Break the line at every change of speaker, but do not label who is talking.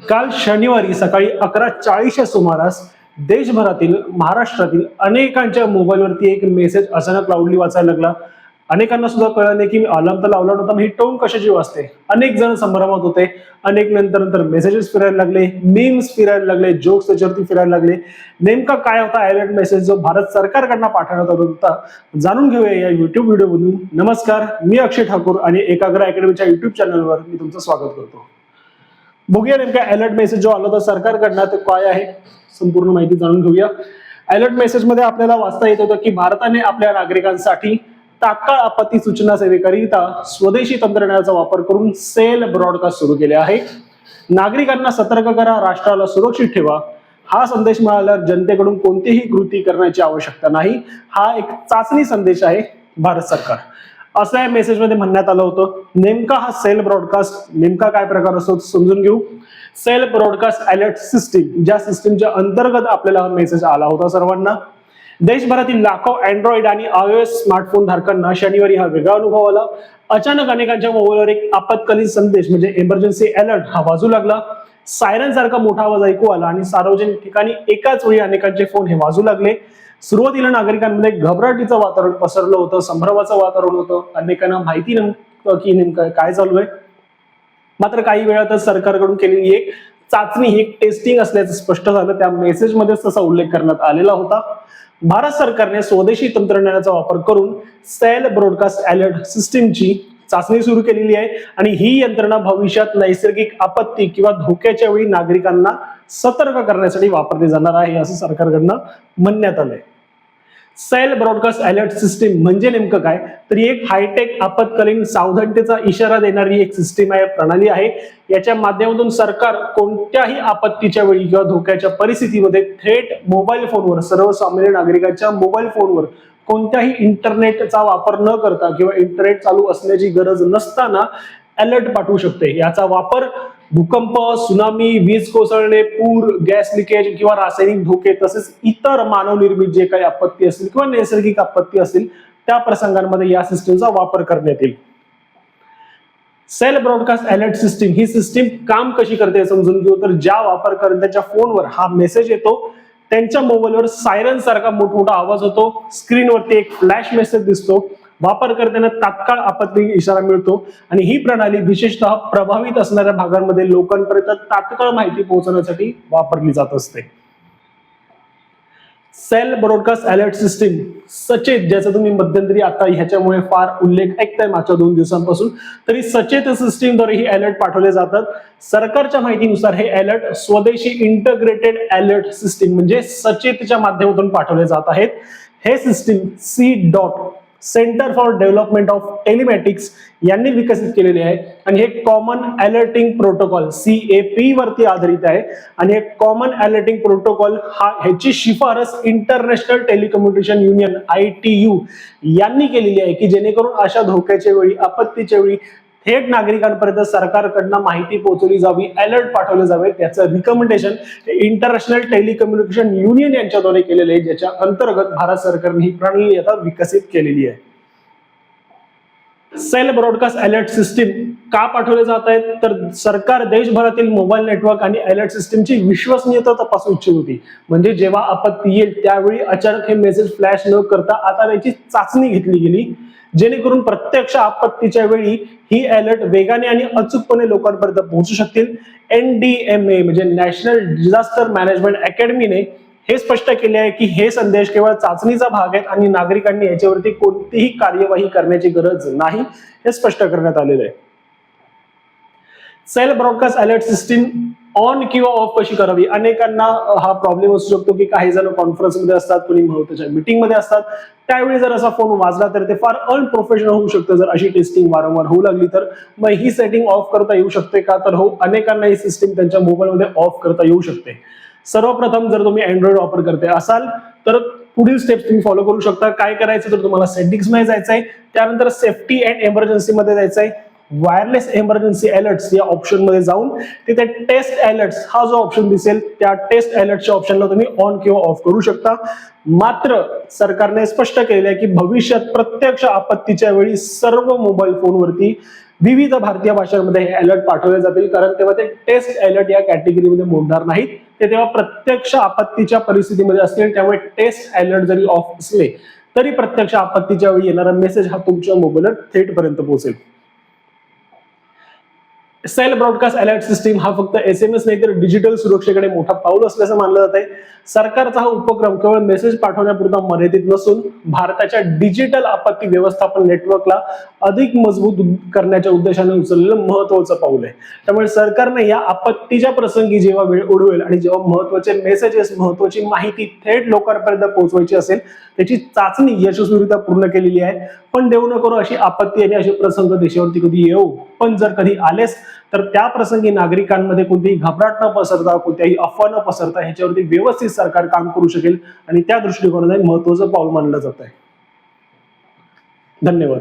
काल शनिवारी सकाळी 11:40च्या सुमारास देशभरातील महाराष्ट्रातील अनेकांच्या मोबाईलवरती एक मेसेज अचानक लाऊडली वाचायला लागला. अनेकांना सुद्धा कळलं नाही की मी अलार्म तर लावला नव्हता, ही टोन कशाची वाजते. अनेक जण संभ्रमात होते. अनेक नंतर मेसेजेस फिरायला लागले, मीम्स फिरायला लागले, जोक्स त्याच्यावरती फिरायला लागले. नेमका काय होता अलर्ट मेसेज जो भारत सरकारकडनं पाठवण्यात आला होता, जाणून घेऊया या युट्यूब व्हिडिओमधून. नमस्कार, मी अक्षय ठाकूर आणि एकाग्र अकॅडमीच्या युट्यूब चॅनलवर मी तुमचं स्वागत करतो. बघूया नेमका अलर्ट मेसेज जो आला होता सरकारकडनं ते काय आहे, संपूर्ण माहिती जाणून घेऊया. अलर्ट मेसेज मध्ये आपल्याला वाचता येत होतं की भारताने आपल्या नागरिकांसाठी तात्काळ आपत्ती सूचना सेवेकरिता स्वदेशी तंत्रज्ञानाचा वापर करून सेल ब्रॉडकास्ट सुरू केले आहे. नागरिकांना सतर्क करा, राष्ट्राला सुरक्षित ठेवा. हा संदेश मिळाल्यावर जनतेकडून कोणतीही कृती करण्याची आवश्यकता नाही. हा एक चाचणी संदेश आहे भारत सरकार, असं या मेसेज मध्ये म्हणण्यात आलं होतं. नेमका हा सेल ब्रॉडकास्ट नेमका काय प्रकार असतो समजून घेऊ. सेल ब्रॉडकास्ट अलर्ट सिस्टीम, ज्या सिस्टीमच्या अंतर्गत आपल्याला हा मेसेज आला होता सर्वांना. देशभरातील लाखो अँड्रॉइड आणि iOS स्मार्टफोन धारकांना शनिवारी हा वेगळा अनुभव आला. अचानक अनेकांच्या मोबाईलवर एक आपत्कालीन संदेश म्हणजे इमर्जन्सी अलर्ट हा वाजू लागला. सायरन सारखा मोठा आवाज ऐकू आला आणि सार्वजनिक ठिकाणी एकाच वेळी अनेकांचे फोन हे वाजू लागले. सुरुवातीला नागरिकांमध्ये घबराटीचं वातावरण पसरलं होतं, संभ्रमाचं वातावरण होतं. अनेकांना माहिती नव्हतं की नेमकं काय चालू आहे. मात्र काही वेळातच सरकारकडून केलेली एक चाचणी, ही एक टेस्टिंग असल्याचं स्पष्ट झालं. त्या मेसेजमध्येच तसा उल्लेख करण्यात आलेला होता. भारत सरकारने स्वदेशी तंत्रज्ञानाचा वापर करून सेल ब्रॉडकास्ट अलर्ट सिस्टीमची चाचणी सुरू केलेली आहे आणि ही यंत्रणा भविष्यात नैसर्गिक आपत्ती किंवा धोक्याच्या वेळी नागरिकांना सतर्क करण्यासाठी वापरली जाणार आहे, असं सरकारकडनं म्हणण्यात आलंय. सेल ब्रॉडकास्ट अलर्ट सिस्टीम म्हणजे नेमकं काय, तर ही एक हायटेक आपत्कालीन सावधानतेचा इशारा देणारी एक सिस्टीम आहे, प्रणाली आहे. याच्या माध्यमातून सरकार कोणत्याही आपत्तीच्या वेळी किंवा धोक्याच्या परिस्थितीमध्ये थेट मोबाईल फोनवर, सर्वसामान्य नागरिकांच्या मोबाईल फोनवर कोणत्याही इंटरनेटचा वापर न करता किंवा इंटरनेट चालू असण्याची गरज नसताना अलर्ट पाठवू शकते. याचा वापर भूकंप, सुनामी, वीज कोसळणे, पूर, गॅस लिकेज किंवा रासायनिक धोके तसेच इतर मानवनिर्मित जे काही आपत्ती असतील किंवा नैसर्गिक आपत्ती असतील त्या प्रसंगांमध्ये या सिस्टीमचा वापर करण्यात येईल. सेल ब्रॉडकास्ट अलर्ट सिस्टीम ही सिस्टीम काम कशी करते समजून घेऊ. तर ज्या वापरकर्त्याच्या फोनवर हा मेसेज येतो त्यांच्या मोबाईलवर सायरन सारखा मोठमोठा आवाज होतो, स्क्रीनवरती एक फ्लॅश मेसेज दिसतो, वापरकर्त्यांना तात्काळ आपत्ती इशारा मिळतो आणि ही प्रणाली विशेषतः प्रभावित असणाऱ्या भागांमध्ये लोकांपर्यंत तात्काळ माहिती पोहोचवण्यासाठी वापरली जात असते. सेल ब्रॉडकास्ट अलर्ट सिस्टीम सचेत, ज्याचा तुम्ही मध्यंतरी आता ह्याच्यामुळे फार उल्लेख ऐकताय मागच्या 2 दिवसांपासून, तरी सचेत सिस्टीमद्वारे ही अलर्ट पाठवले जातात. सरकारच्या माहितीनुसार हे अलर्ट स्वदेशी इंटग्रेटेड अलर्ट सिस्टीम म्हणजे सचेतच्या माध्यमातून पाठवले जात आहेत. हे system centre for development of telematics यांनी विकसित केलेले आहे आणि हे कॉमन अलर्टिंग प्रोटोकॉल CAP वरती आधारित आहे. आणि हे कॉमन अलर्टिंग प्रोटोकॉल ह्याची शिफारस इंटरनॅशनल टेलिकम्युनिकेशन युनियन ITU यांनी केलेली आहे की जेणेकरून अशा धोक्याच्या वेळी, आपत्तीच्या वेळी थेट नागरिकांपर्यंत सरकारकडनं माहिती पोहोचवली जावी, अलर्ट पाठवले जावे. त्याचं रिकमेंडेशन इंटरनॅशनल टेलिकम्युनिकेशन युनियन यांच्याद्वारे केलेले आहे, ज्याच्या अंतर्गत भारत सरकारने ही प्रणाली आता विकसित केलेली आहे. सेल ब्रॉडकास्ट अलर्ट सिस्टीम का पाठवले जात आहेत, तर सरकार देशभरातील मोबाईल नेटवर्क आणि अलर्ट सिस्टीमची विश्वसनीयता तपासू इच्छित होती. म्हणजे जेव्हा आपत्ती येईल त्यावेळी अचानक हे मेसेज फ्लॅश न करता आता त्याची चाचणी घेतली गेली, जेणेकरून प्रत्यक्ष आपत्तीच्या वेळी ही अलर्ट वेगाने आणि अचूकपणे लोकांपर्यंत पोहोचू शकतील. NDMA म्हणजे नॅशनल डिझास्टर मॅनेजमेंट अकॅडमीने हे स्पष्ट केले आहे की हे संदेश केवळ चाचणीचा भाग आहेत आणि नागरिकांनी याच्यावरती कोणतीही कार्यवाही करण्याची गरज नाही, हे स्पष्ट करण्यात आलेलं आहे. Cell broadcast alert system on किंवा ऑफ कशी करावी, अनेकांना हा प्रॉब्लेम असू शकतो की काही जण कॉन्फरन्समध्ये असतात, कोणी महत्त्वाच्या मीटिंग मध्ये असतात, त्यावेळी जर असा फोन वाजला तर ते फार अनप्रोफेशनल होऊ शकतं. जर अशी टेस्टिंग वारंवार होऊ लागली तर मग ही सेटिंग ऑफ करता येऊ शकते का, तर हो, अनेकांना ही सिस्टीम त्यांच्या मोबाईलमध्ये ऑफ करता येऊ शकते. सर्वप्रथम जर तुम्ही अँड्रॉइड वापर करते असाल तर पुढील स्टेप्स तुम्ही फॉलो करू शकता. काय करायचं तर तुम्हाला सेटिंग्स मध्ये जायचंय, त्यानंतर सेफ्टी अँड इमर्जन्सी मध्ये जायचंय, वायरलेस इमर्जन्सी अलर्ट्स या ऑप्शन मध्ये जाऊन तिथे टेस्ट अलर्ट्स हा जो ऑप्शन दिसेल त्या टेस्ट अलर्टच्या ऑप्शनला तुम्ही ऑन किंवा ऑफ करू शकता. मात्र सरकारने स्पष्ट केले आहे की भविष्यात प्रत्यक्ष आपत्तीच्या वेळी सर्व मोबाईल फोनवरती विविध भारतीय भाषांमध्ये हे अलर्ट पाठवले जातील, कारण तेव्हा ते टेस्ट अलर्ट या कॅटेगरीमध्ये मोडणार नाहीत, ते तेव्हा प्रत्यक्ष आपत्तीच्या परिस्थितीमध्ये असतील. त्यामुळे टेस्ट अलर्ट जरी ऑफ असले तरी प्रत्यक्ष आपत्तीच्या वेळी येणारा मेसेज हा तुमच्या मोबाईलवर थेट पर्यंत पोहोचेल. सेल ब्रॉडकास्ट अलर्ट सिस्टीम हा फक्त SMS नाही तर डिजिटल सुरक्षेकडे मोठा पाऊल असल्याचं मानलं जात आहे. सरकारचा हा उपक्रम केवळ मेसेज पाठवण्यापुरता मर्यादित नसून भारताच्या डिजिटल आपत्ती व्यवस्थापन नेटवर्कला अधिक मजबूत करण्याच्या उद्देशाने उचललेलं महत्वाचं पाऊल आहे. त्यामुळे सरकारने या आपत्तीच्या प्रसंगी जेव्हा वेळ उडवेल आणि जेव्हा महत्वाचे मेसेजेस, महत्वाची माहिती थेट लोकांपर्यंत पोहोचवायची असेल, त्याची चाचणी यशस्वीरित्या पूर्ण केलेली आहे. पण देऊ न करू अशी आपत्ती आणि असे प्रसंग देशावरती कधी येऊ, पण जर कधी आलेच तर त्या प्रसंगी नागरिकांमध्ये कोणतीही घबराट न पसरता, कोणत्याही अफवा न पसरता ह्याच्यावरती व्यवस्थित सरकार काम करू शकेल आणि त्या दृष्टिकोनाने महत्वाचं पाऊल मानलं जात आहे. धन्यवाद.